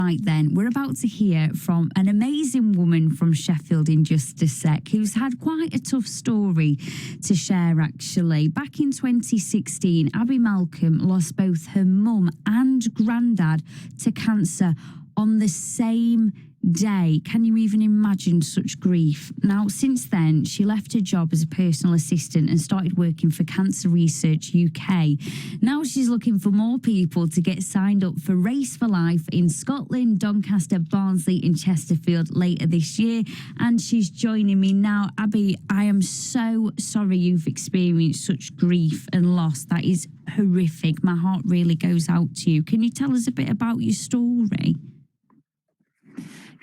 Right then, we're about to hear from an amazing woman from Sheffield in just a sec who's had quite a tough story to share actually. Back in 2016, Abi Malcolm lost both her mum and granddad to cancer on the same day. Can you even imagine such grief? Now, since then, she left her job as a personal assistant and started working for Cancer Research UK. Now she's looking for more people to get signed up for Race for Life in Scotland, Doncaster, Barnsley and Chesterfield later this year. And she's joining me now. Abi, I am so sorry you've experienced such grief and loss. That is horrific. My heart really goes out to you. Can you tell us a bit about your story?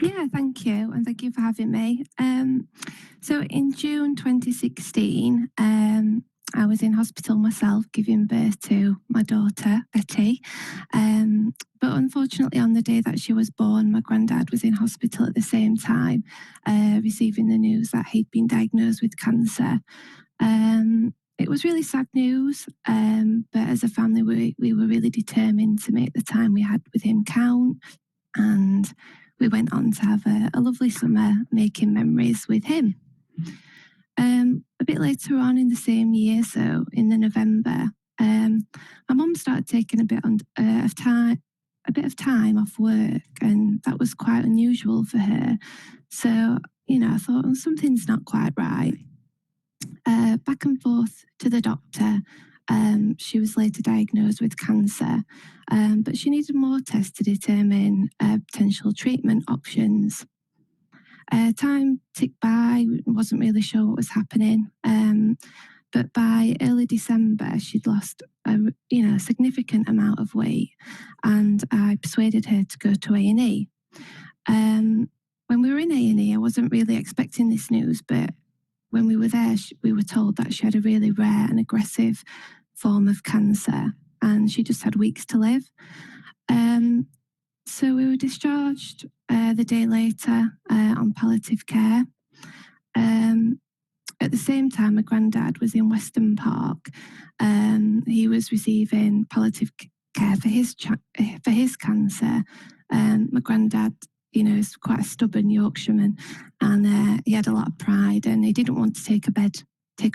Yeah, thank you. And thank you for having me. So in June 2016, I was in hospital myself giving birth to my daughter, Betty. But unfortunately, on the day that she was born, my granddad was in hospital at the same time, receiving the news that he'd been diagnosed with cancer. It was really sad news, but as a family, we were really determined to make the time we had with him count. And we went on to have a lovely summer making memories with him. A bit later on in the same year, so in the November, my mum started taking a bit of time off work, and that was quite unusual for her. So, I thought, well, something's not quite right. Back and forth to the doctor. She was later diagnosed with cancer, but she needed more tests to determine potential treatment options. Time ticked by, wasn't really sure what was happening, but by early December, she'd lost a significant amount of weight, and I persuaded her to go to A&E. When we were in A&E, I wasn't really expecting this news, but when we were there, we were told that she had a really rare and aggressive form of cancer, and she just had weeks to live. So we were discharged the day later on palliative care. At the same time, my granddad was in Weston Park. He was receiving palliative care for his cancer. My granddad, is quite a stubborn Yorkshireman, and he had a lot of pride, and he didn't want to take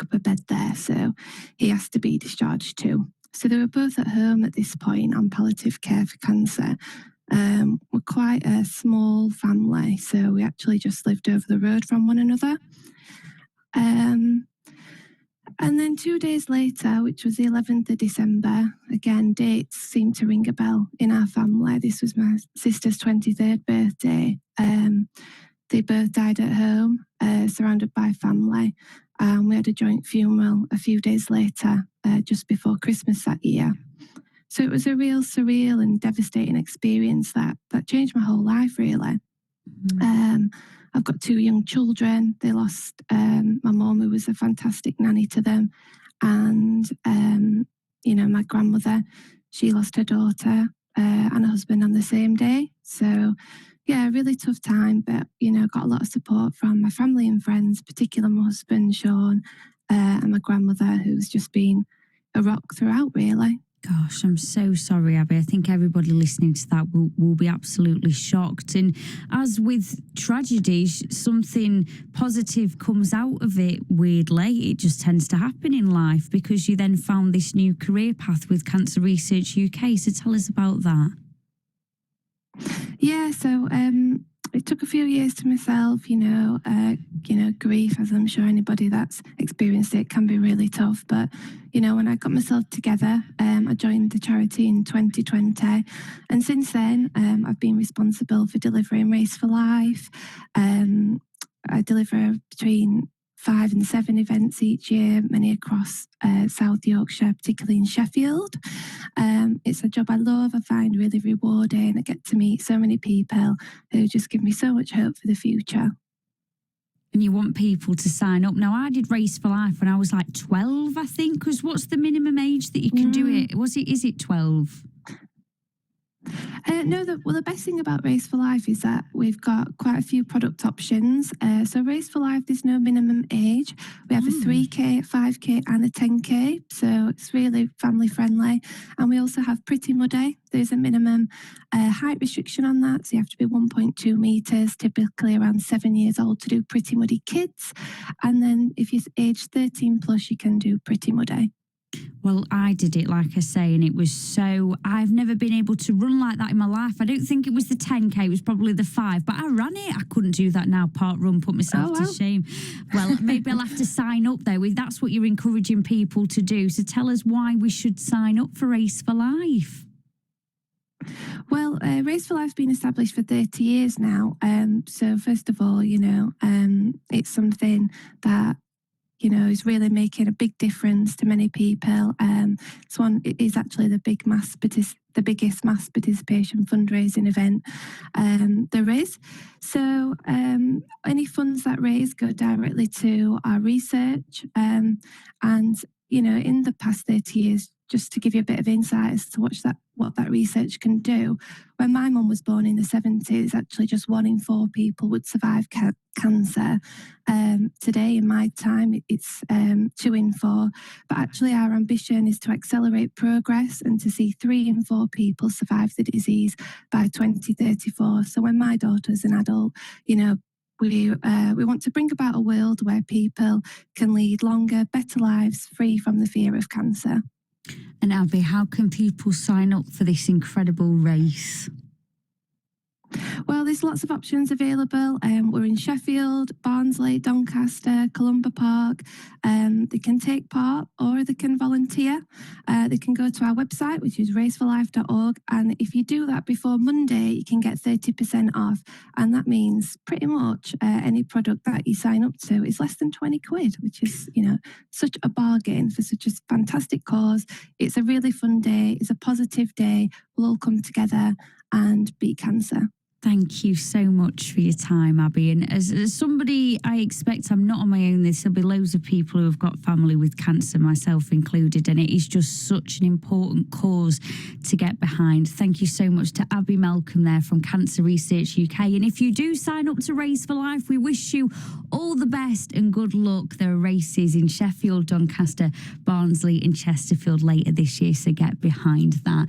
up a bed there, so he asked to be discharged too. So they were both at home at this point on palliative care for cancer. We're quite a small family, so we actually just lived over the road from one another. And then 2 days later, which was the 11th of December, again, dates seem to ring a bell in our family. This was my sister's 23rd birthday. They both died at home, surrounded by family. We had a joint funeral a few days later, just before Christmas that year. So it was a real surreal and devastating experience that changed my whole life, really. I've got 2 young children. They lost my mum, who was a fantastic nanny to them. And, my grandmother, she lost her daughter and her husband on the same day. So, yeah, a really tough time, but, got a lot of support from my family and friends, particularly my husband, Sean, and my grandmother, who's just been a rock throughout, really. Gosh, I'm so sorry, Abi. I think everybody listening to that will be absolutely shocked. And as with tragedies, something positive comes out of it, weirdly. It just tends to happen in life because you then found this new career path with Cancer Research UK. So tell us about that. Yeah, so it took a few years to myself, grief, as I'm sure anybody that's experienced it can be really tough. But, when I got myself together, I joined the charity in 2020. And since then, I've been responsible for delivering Race for Life. I deliver between 5 and 7 events each year, many across South Yorkshire, particularly in Sheffield. It's a job I love. I find really rewarding. I get to meet so many people who just give me so much hope for the future. And you want people to sign up. Now, I did Race for Life when I was like 12, I think, because what's the minimum age that you can do it? Is it 12? No, the best thing about Race for Life is that we've got quite a few product options. So Race for Life, there's no minimum age. We have a 3K, 5K and a 10K. So it's really family friendly. And we also have Pretty Muddy. There's a minimum height restriction on that. So you have to be 1.2 metres, typically around 7 years old to do Pretty Muddy Kids. And then if you're age 13 plus, you can do Pretty Muddy. Well, I did it, like I say, and it was so... I've never been able to run like that in my life. I don't think it was the 10K, it was probably the 5, but I ran it. I couldn't do that now, part run, put myself to shame. Well, maybe I'll have to sign up, though. That's what you're encouraging people to do. So tell us why we should sign up for Race for Life. Well, Race for Life's been established for 30 years now. So first of all, it's something that is really making a big difference to many people. It is actually the biggest mass participation fundraising event there is. So any funds that raise go directly to our research. And in the past 30 years, just to give you a bit of insight as to what that research can do. When my mum was born in the 70s, actually just 1 in 4 people would survive cancer. Today, in my time, it's 2 in 4. But actually, our ambition is to accelerate progress and to see 3 in 4 people survive the disease by 2034. So when my daughter's an adult, we want to bring about a world where people can lead longer, better lives free from the fear of cancer. And Abi, how can people sign up for this incredible race? Well, there's lots of options available. We're in Sheffield, Barnsley, Doncaster, Columba Park. They can take part or they can volunteer. They can go to our website, which is raceforlife.org. And if you do that before Monday, you can get 30% off. And that means pretty much any product that you sign up to is less than 20 quid, which is, such a bargain for such a fantastic cause. It's a really fun day. It's a positive day. We'll all come together and beat cancer. Thank you so much for your time, Abi. And as somebody, I expect I'm not on my own. There'll be loads of people who have got family with cancer, myself included, and it is just such an important cause to get behind. Thank you so much to Abi Malcolm there from Cancer Research UK. And if you do sign up to Race for Life, we wish you all the best and good luck. There are races in Sheffield, Doncaster, Barnsley and Chesterfield later this year, so get behind that.